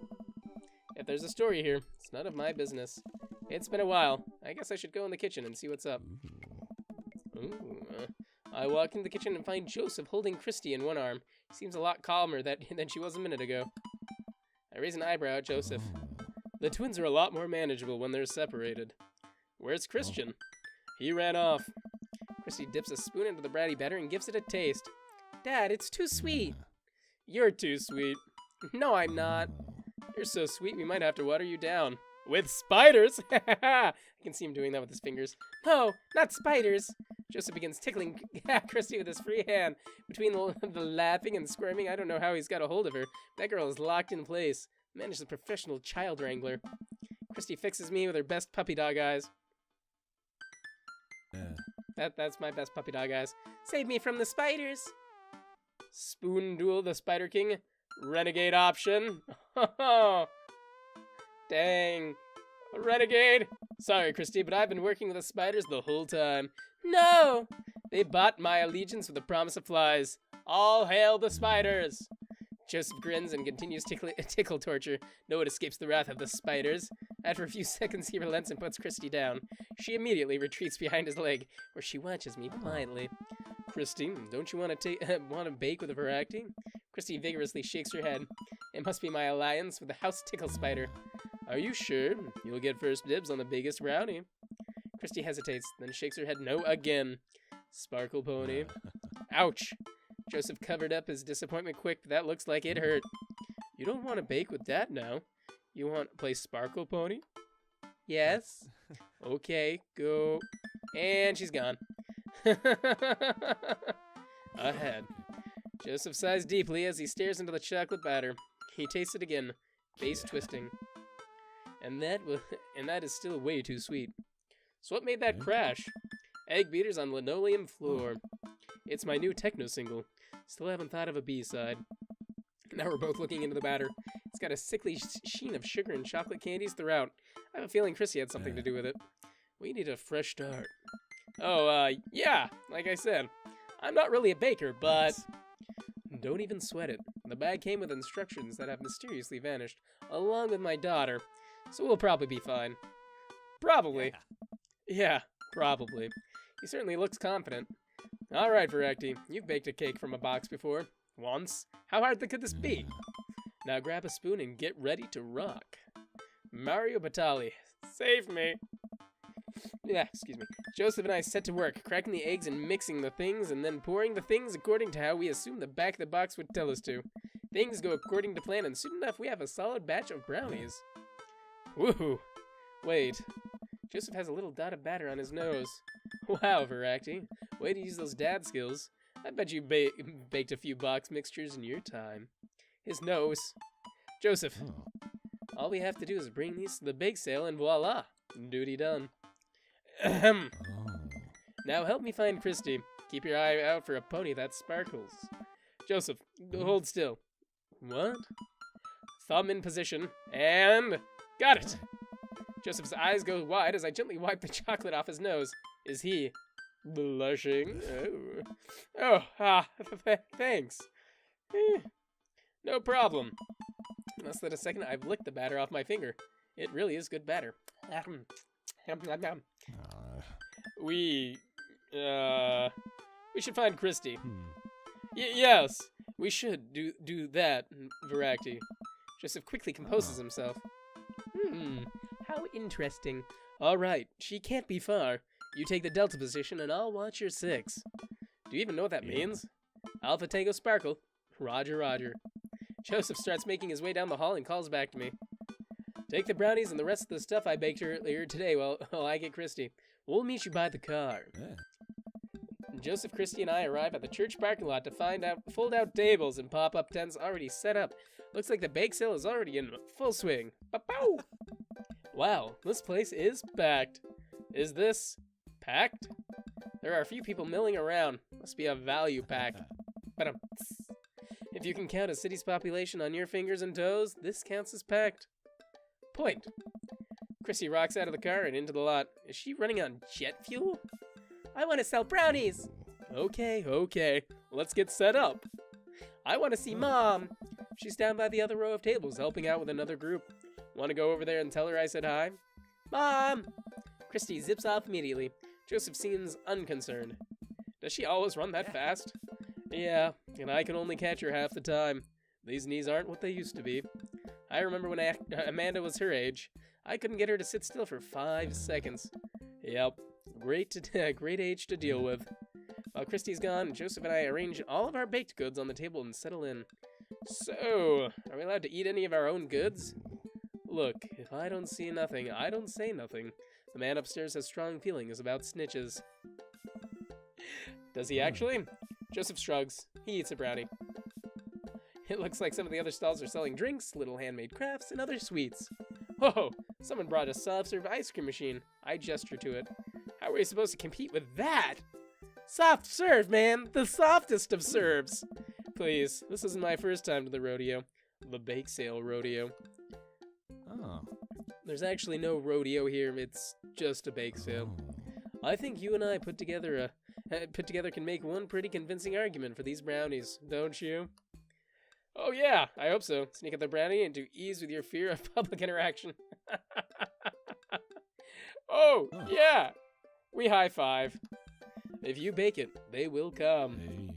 If there's a story here, it's none of my business. It's been a while. I guess I should go in the kitchen and see what's up. Ooh. I walk into the kitchen and find Joseph holding Christy in one arm. Seems a lot calmer than she was a minute ago. I raise an eyebrow at Joseph. The twins are a lot more manageable when they're separated. Where's Christian? He ran off. Christy dips a spoon into the bratty batter and gives it a taste. Dad, it's too sweet. You're too sweet. No, I'm not. You're so sweet we might have to water you down. With spiders? I can see him doing that with his fingers. No, not spiders. Joseph begins tickling Christy with his free hand. Between the laughing and squirming, I don't know how he's got a hold of her. That girl is locked in place. Man is a professional child wrangler. Christy fixes me with her best puppy dog eyes. That's my best puppy dog eyes. Save me from the spiders. Spoon Duel the Spider King. Renegade option. Dang. A renegade. Sorry, Christy, but I've been working with the spiders the whole time. No! They bought my allegiance with the promise of flies. All hail the spiders. Joseph grins and continues tickle torture. No one escapes the wrath of the spiders. After a few seconds, he relents and puts Christy down. She immediately retreats behind his leg, where she watches me politely. Christy, don't you want to bake with a Voraktee? Christy vigorously shakes her head. It must be my alliance with the house tickle spider. Are you sure? You'll get first dibs on the biggest brownie. Christy hesitates, then shakes her head no again. Sparkle pony. Ouch. Joseph covered up his disappointment quick, but that looks like it hurt. You don't want to bake with that now. You want to play Sparkle Pony? Yes. Okay, go. And she's gone. Ahead. Joseph sighs deeply as he stares into the chocolate batter. He tastes it again, face twisting. And that is still way too sweet. So what made that crash? Egg beaters on linoleum floor. It's my new techno single. Still haven't thought of a B-side. Now we're both looking into the batter. It's got a sickly sheen of sugar and chocolate candies throughout. I have a feeling Chrissy had something to do with it. We need a fresh start. Oh, yeah, like I said. I'm not really a baker, but... Don't even sweat it. The bag came with instructions that have mysteriously vanished, along with my daughter. So we'll probably be fine. Probably. Yeah, probably. He certainly looks confident. All right, Voraktee, you've baked a cake from a box before. Once. How hard could this be? Now grab a spoon and get ready to rock. Mario Batali, save me. Yeah, excuse me. Joseph and I set to work, cracking the eggs and mixing the things, and then pouring the things according to how we assumed the back of the box would tell us to. Things go according to plan, and soon enough we have a solid batch of brownies. Woohoo! Wait. Joseph has a little dot of batter on his nose. Wow, Voraktee. Way to use those dad skills. I bet you baked a few box mixtures in your time. His nose. Joseph. All we have to do is bring these to the bake sale and voila. Duty done. Ahem. Now help me find Christy. Keep your eye out for a pony that sparkles. Joseph, hold still. What? Thumb in position. And... got it! Joseph's eyes go wide as I gently wipe the chocolate off his nose. Is he blushing? Thanks. No problem. In less than a second, I've licked the batter off my finger. It really is good batter. We should find Christy. Yes, we should do that, Voraktee. Joseph quickly composes himself. How interesting. All right, she can't be far. You take the Delta position, and I'll watch your 6. Do you even know what that means? Alpha Tango Sparkle. Roger, roger. Joseph starts making his way down the hall and calls back to me. Take the brownies and the rest of the stuff I baked earlier today while I get Christy. We'll meet you by the car. Joseph, Christy, and I arrive at the church parking lot to fold out tables and pop-up tents already set up. Looks like the bake sale is already in full swing. Ba-pow! Wow, this place is packed. Is this packed? There are a few people milling around. Must be a value pack. But if you can count a city's population on your fingers and toes, this counts as packed. Point. Chrissy rocks out of the car and into the lot. Is she running on jet fuel? I want to sell brownies. Okay. Let's get set up. I want to see Mom. She's down by the other row of tables helping out with another group. Want to go over there and tell her I said hi? Mom! Christy zips off immediately. Joseph seems unconcerned. Does she always run that fast? Yeah, and I can only catch her half the time. These knees aren't what they used to be. I remember when Amanda was her age. I couldn't get her to sit still for 5 seconds. Yep, great age to deal with. While Christy's gone, Joseph and I arrange all of our baked goods on the table and settle in. So, are we allowed to eat any of our own goods? Look, if I don't see nothing, I don't say nothing. The man upstairs has strong feelings about snitches. Does he actually? Joseph shrugs. He eats a brownie. It looks like some of the other stalls are selling drinks, little handmade crafts, and other sweets. Whoa! Someone brought a soft-serve ice cream machine. I gesture to it. How are we supposed to compete with that? Soft serve, man! The softest of serves! Please, this isn't my first time to the rodeo. The bake sale rodeo. Oh. There's actually no rodeo here, it's just a bake sale. I think you and I put together can make one pretty convincing argument for these brownies, don't you? Oh yeah, I hope so. Sneak up the brownie and do ease with your fear of public interaction. Oh, Oh. yeah. We high five. If you bake it, they will come. Hey.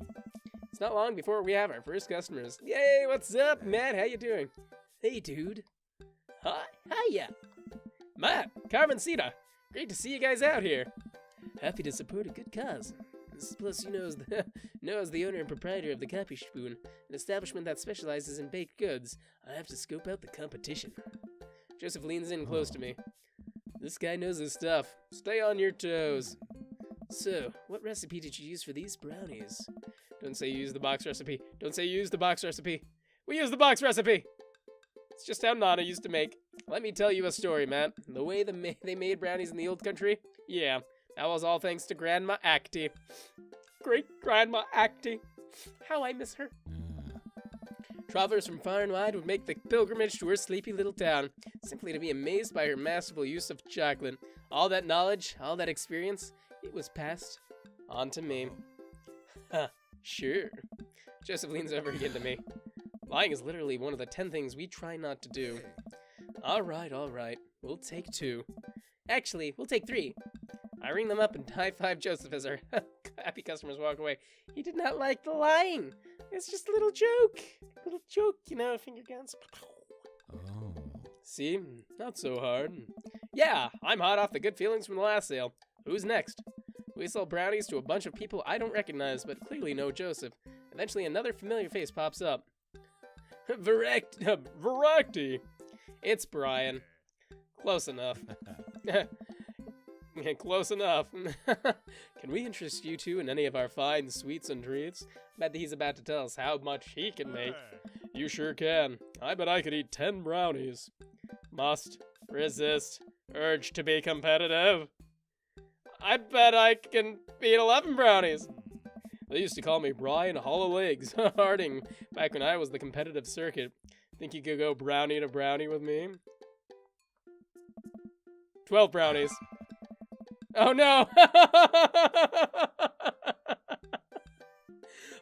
It's not long before we have our first customers. Yay, what's up, Matt? How you doing? Hey, dude. Hi, hiya. Matt, Carmencita. Great to see you guys out here. Happy to support a good cause. Plus, you knows the owner and proprietor of the Copy Spoon, an establishment that specializes in baked goods. I have to scope out the competition. Joseph leans in close to me. This guy knows his stuff. Stay on your toes. So, what recipe did you use for these brownies? Don't say you use the box recipe. Don't say you use the box recipe. We use the box recipe! It's just how Nana used to make. Let me tell you a story, man. The way they made brownies in the old country? Yeah, that was all thanks to Grandma Actie. Great Grandma Actie. How I miss her. Travelers from far and wide would make the pilgrimage to her sleepy little town, simply to be amazed by her masterful use of chocolate. All that knowledge, all that experience, it was passed on to me. Huh, sure. Joseph leans over again to me. Lying is literally one of the 10 things we try not to do. All right. We'll take 2. Actually, we'll take 3. I ring them up and high-five Joseph as our happy customers walk away. He did not like the lying. It's just a little joke. Finger guns. Oh. See? Not so hard. Yeah, I'm hot off the good feelings from the last sale. Who's next? We sell brownies to a bunch of people I don't recognize, but clearly know Joseph. Eventually, another familiar face pops up. Voraktee. It's Brian. Close enough. Close enough. Can we interest you two in any of our fine sweets and treats? Bet that he's about to tell us how much he can make. You sure can. I bet I could eat 10 brownies. Must resist urge to be competitive. I bet I can eat 11 brownies. They used to call me Brian Hollow Legs Harding back when I was the competitive circuit. Think you could go brownie to brownie with me? 12 brownies. Oh no!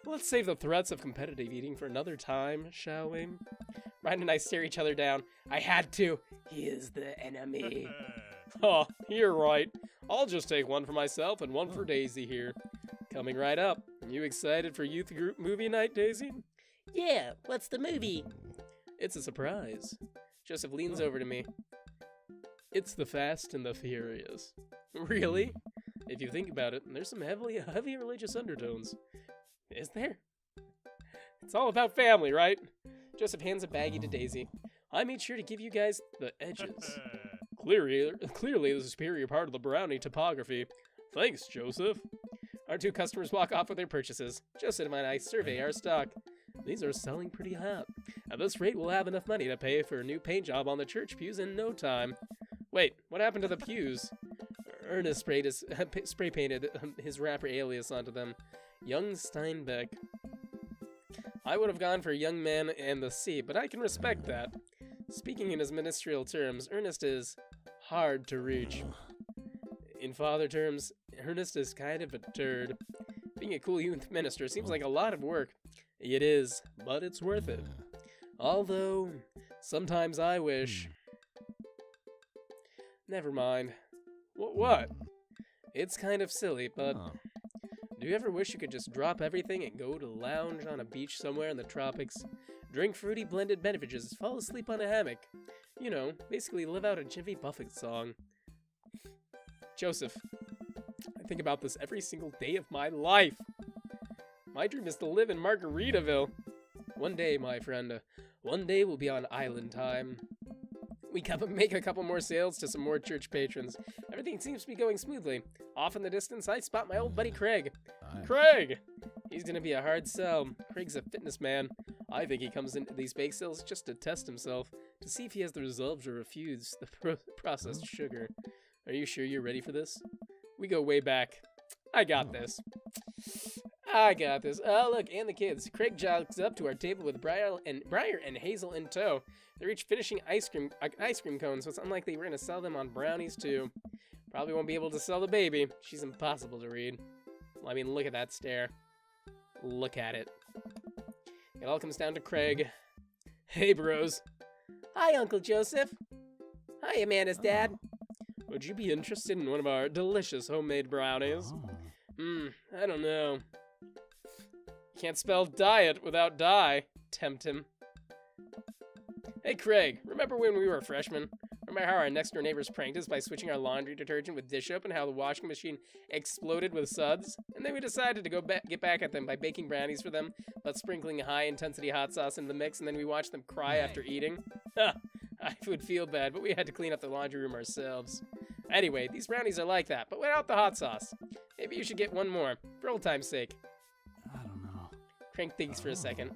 Let's save the threats of competitive eating for another time, shall we? Ryan and I stare each other down. I had to. He is the enemy. Oh, you're right. I'll just take one for myself and one for Daisy here. Coming right up. You excited for youth group movie night, Daisy? Yeah, what's the movie? It's a surprise. Joseph leans over to me. It's The Fast and the Furious. Really? If you think about it, there's some heavy religious undertones. Is there? It's all about family, right? Joseph hands a baggie to Daisy. I made sure to give you guys the edges. Clearly the superior part of the brownie topography. Thanks, Joseph. Our 2 customers walk off with their purchases. Joseph and I survey our stock. These are selling pretty hot. At this rate, we'll have enough money to pay for a new paint job on the church pews in no time. Wait, what happened to the pews? Ernest spray painted his rapper alias onto them. Young Steinbeck. I would have gone for Young Man and the Sea, but I can respect that. Speaking in his ministerial terms, Ernest is hard to reach. In father terms, Ernest is kind of a turd. Being a cool youth minister seems like a lot of work. It is, but it's worth it. Although, sometimes I wish... Never mind. What? It's kind of silly, but... Do you ever wish you could just drop everything and go to lounge on a beach somewhere in the tropics, drink fruity blended beverages, fall asleep on a hammock? You know, basically live out a Jimmy Buffett song. Joseph, I think about this every single day of my life. My dream is to live in Margaritaville. One day, my friend, one day we'll be on island time. We make a couple more sales to some more church patrons. Everything seems to be going smoothly. Off in the distance, I spot my old buddy Craig. Craig! He's gonna be a hard sell. Craig's a fitness man. I think he comes into these bake sales just to test himself, to see if he has the resolve to refuse the processed sugar. Are you sure you're ready for this? We go way back. I got this. Oh, look, and the kids. Craig jogs up to our table with Briar and Hazel in tow. They're each finishing ice cream cones, so it's unlikely we're going to sell them on brownies, too. Probably won't be able to sell the baby. She's impossible to read. Well, I mean, look at that stare. Look at it. It all comes down to Craig. Hey, bros. Hi, Uncle Joseph. Hi, Amanda's dad. Would you be interested in one of our delicious homemade brownies? I don't know. Can't spell diet without die. Tempt him. Hey, Craig, remember when we were freshmen? Remember how our next-door neighbors pranked us by switching our laundry detergent with dish soap and how the washing machine exploded with suds? And then we decided to get back at them by baking brownies for them, but sprinkling high-intensity hot sauce into the mix, and then we watched them cry after eating? I would feel bad, but we had to clean up the laundry room ourselves. Anyway, these brownies are like that, but without the hot sauce. Maybe you should get one more, for old time's sake. I don't know. Crank thinks for a second.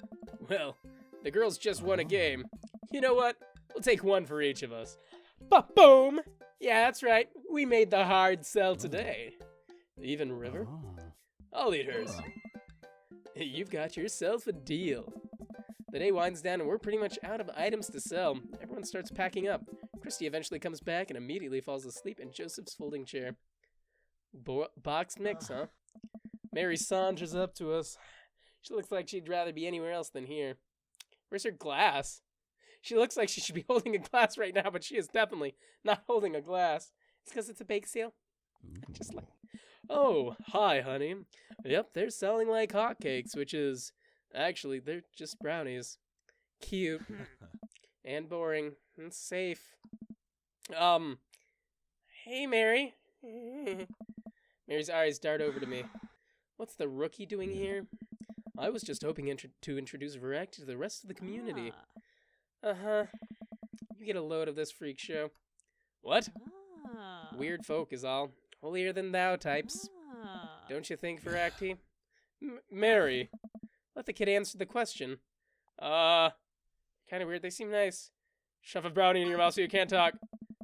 Well, the girls just won a game. You know what? We'll take one for each of us. Ba-boom! Yeah, that's right. We made the hard sell today. Even River? I'll eat hers. You've got yourself a deal. The day winds down and we're pretty much out of items to sell. Everyone starts packing up. Christy eventually comes back and immediately falls asleep in Joseph's folding chair. Boxed mix, huh? Mary saunters up to us. She looks like she'd rather be anywhere else than here. Where's her glass? She looks like she should be holding a glass right now, but she is definitely not holding a glass. It's because it's a bake sale. Just like, oh, hi, honey. Yep, they're selling like hotcakes, which is, actually, they're just brownies. Cute. And boring. And safe. Hey, Mary. Mary's eyes dart over to me. What's the rookie doing here? I was just hoping to introduce Voraktee to the rest of the community. Uh-huh. You get a load of this freak show. What? Weird folk is all. Holier than thou types. Don't you think, Voraktee? Mary. Let the kid answer the question. Kind of weird. They seem nice. Shove a brownie in your mouth so you can't talk.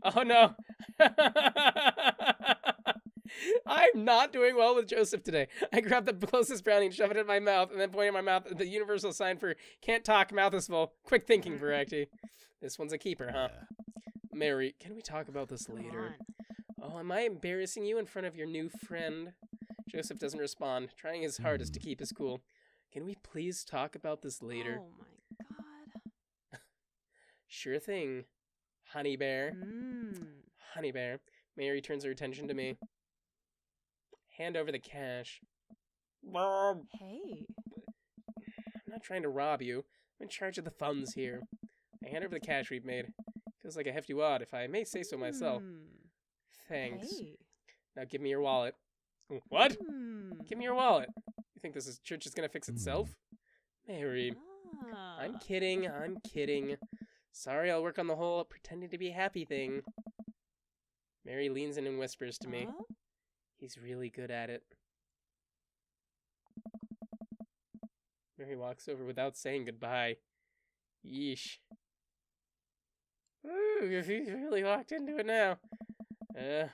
Oh, no. I'm not doing well with Joseph today. I grabbed the closest brownie and shoved it in my mouth, and then pointed my mouth at the universal sign for can't talk, mouth is full. Quick thinking, Voraktee. This one's a keeper, huh? Mary, can we talk about this later? Oh, am I embarrassing you in front of your new friend? Joseph doesn't respond, trying his hardest to keep his cool. Can we please talk about this later? Oh my god. Sure thing, honey bear. Honey bear. Mary turns her attention to me. Hand over the cash. Mom. Hey. I'm not trying to rob you. I'm in charge of the funds here. I hand over the cash we've made. Feels like a hefty wad, if I may say so myself. Thanks. Hey. Now give me your wallet. What? Give me your wallet. You think this church is gonna fix itself? Mary. I'm kidding. I'm kidding. Sorry, I'll work on the whole pretending to be happy thing. Mary leans in and whispers to me. He's really good at it. Mary walks over without saying goodbye. Yeesh. Ooh, he's really walked into it now. I'm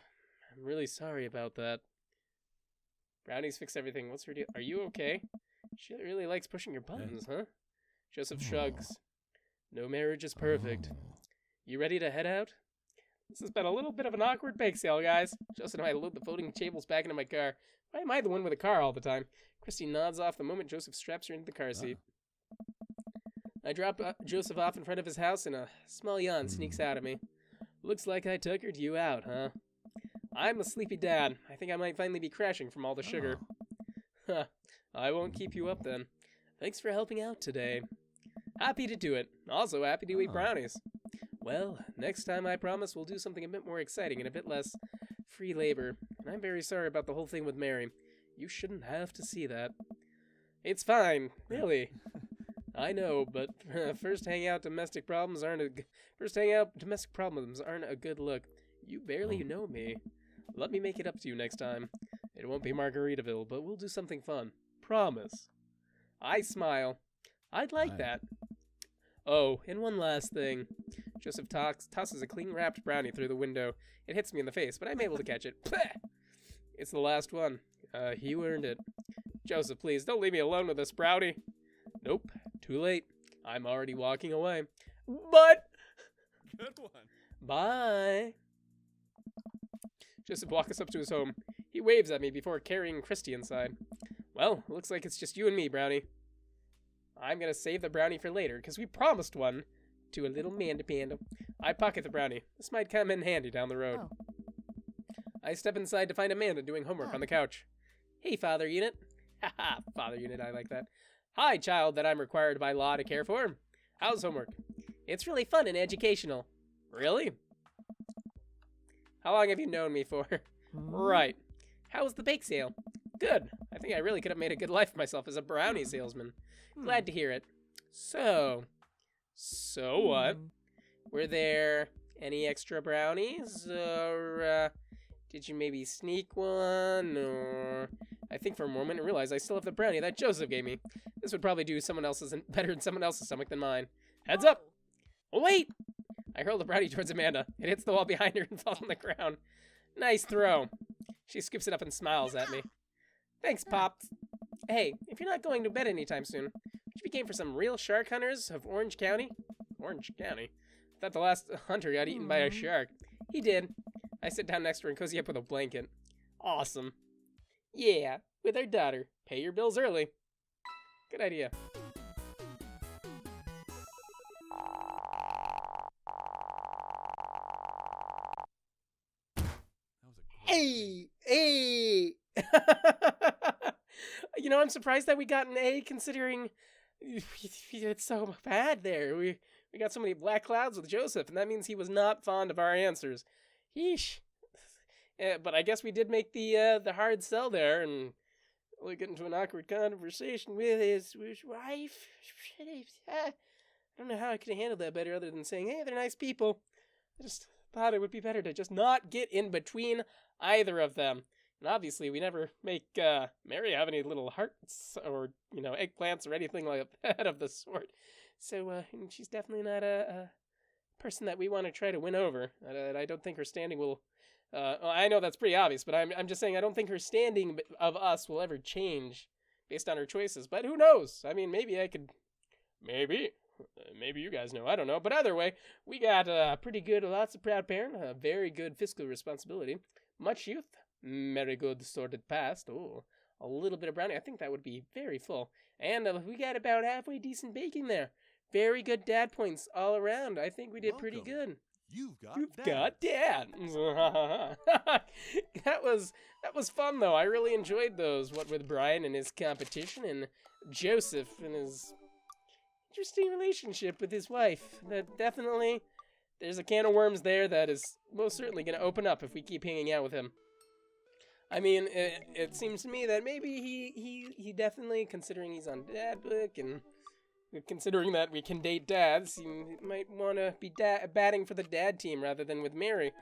really sorry about that. Brownies fix everything. What's her deal? Are you okay? She really likes pushing your buttons, huh? Joseph shrugs. No marriage is perfect. You ready to head out? This has been a little bit of an awkward bake sale, guys. Joseph and I load the folding tables back into my car. Why am I the one with a car all the time? Christy nods off the moment Joseph straps her into the car seat. I drop Joseph off in front of his house and a small yawn sneaks out of me. Looks like I tuckered you out, huh? I'm a sleepy dad. I think I might finally be crashing from all the sugar. Huh. I won't keep you up then. Thanks for helping out today. Happy to do it. Also happy to eat brownies. Well, next time I promise we'll do something a bit more exciting and a bit less free labor. And I'm very sorry about the whole thing with Mary. You shouldn't have to see that. It's fine, really. I know, but first hang out domestic problems aren't a good look. You barely know me. Let me make it up to you next time. It won't be Margaritaville, but we'll do something fun. Promise. I smile. I'd like that. Oh, and one last thing. Joseph tosses a clean-wrapped brownie through the window. It hits me in the face, but I'm able to catch it. It's the last one. You earned it. Joseph, please, don't leave me alone with this brownie. Nope, too late. I'm already walking away. But... Good one. Bye. Joseph walks up to his home. He waves at me before carrying Christy inside. Well, looks like it's just you and me, Brownie. I'm gonna save the brownie for later, because we promised one to a little Manda Panda. I pocket the brownie. This might come in handy down the road. Oh. I step inside to find Amanda doing homework Oh. on the couch. Hey, Father Unit. Haha, Father Unit, I like that. Hi, child that I'm required by law to care for. How's homework? It's really fun and educational. Really? How long have you known me for? Right. How was the bake sale? Good. I think I really could have made a good life for myself as a brownie salesman. Glad to hear it. So what? Were there any extra brownies? Or did you maybe sneak one? Or I think for a moment I realized I still have the brownie that Joseph gave me. This would probably do someone else's better in someone else's stomach than mine. Heads up! Oh, wait! I hurl the brownie towards Amanda. It hits the wall behind her and falls on the ground. Nice throw. She scoops it up and smiles at me. Thanks, Pops. Hey, if you're not going to bed anytime soon, would you be game for some real shark hunters of Orange County? Orange County? I thought the last hunter got eaten by a shark. He did. I sit down next to her and cozy up with a blanket. Awesome. Yeah, with our daughter. Pay your bills early. Good idea. Hey! You know, I'm surprised that we got an A considering it's so bad there. We got so many black clouds with Joseph, and that means he was not fond of our answers. Yeesh. But I guess we did make the hard sell there, and we get into an awkward conversation with his wife. I don't know how I could have handled that better other than saying, hey, they're nice people. I just thought it would be better to just not get in between either of them. And obviously, we never make Mary have any little hearts or, eggplants or anything like that of the sort. So she's definitely not a person that we want to try to win over. I don't think her standing will... well, I know that's pretty obvious, but I'm just saying I don't think her standing of us will ever change based on her choices. But who knows? I mean, maybe I could... Maybe you guys know. I don't know. But either way, we got pretty good, lots of proud parent, a very good fiscal responsibility, much youth, very good sorted past. Oh, a little bit of brownie. I think that would be very full. And we got about halfway decent baking there. Very good dad points all around. I think we did pretty good. You've got dad. That was fun though. I really enjoyed those. What with Brian and his competition, and Joseph and his interesting relationship with his wife. That definitely, there's a can of worms there that is most certainly going to open up if we keep hanging out with him. I mean, it seems to me that maybe he definitely, considering he's on dad book and considering that we can date dads, he might want to be batting for the dad team rather than with Mary.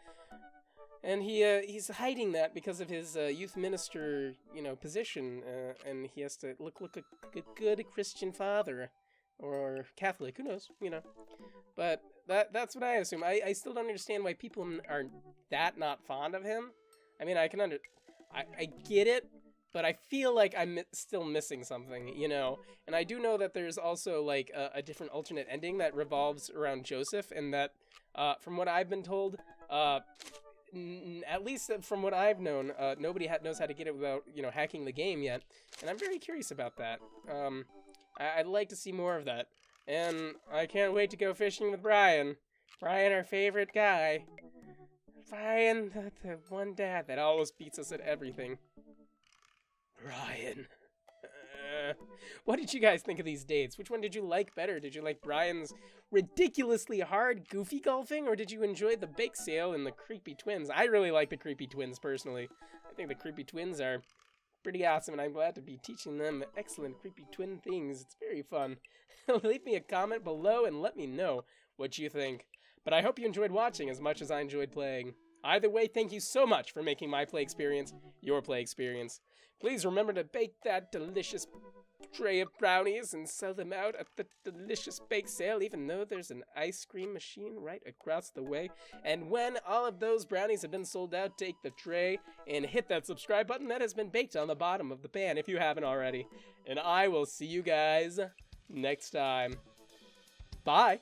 And he's hiding that because of his youth minister, position, and he has to look a good Christian father or Catholic, who knows, But that's what I assume. I still don't understand why people are that not fond of him. I mean, I get it, but I feel like I'm still missing something, And I do know that there's also, like, a different alternate ending that revolves around Joseph, and that, from what I've been told, at least from what I've known, nobody knows how to get it without, hacking the game yet. And I'm very curious about that. I'd like to see more of that. And I can't wait to go fishing with Brian. Brian, our favorite guy. Brian, the one dad that always beats us at everything. Brian. What did you guys think of these dates? Which one did you like better? Did you like Brian's ridiculously hard, goofy golfing, or did you enjoy the bake sale and the creepy twins? I really like the creepy twins, personally. I think the creepy twins are pretty awesome, and I'm glad to be teaching them excellent creepy twin things. It's very fun. Leave me a comment below and let me know what you think. But I hope you enjoyed watching as much as I enjoyed playing. Either way, thank you so much for making my play experience your play experience. Please remember to bake that delicious tray of brownies and sell them out at the delicious bake sale, even though there's an ice cream machine right across the way. And when all of those brownies have been sold out, take the tray and hit that subscribe button that has been baked on the bottom of the pan if you haven't already. And I will see you guys next time. Bye.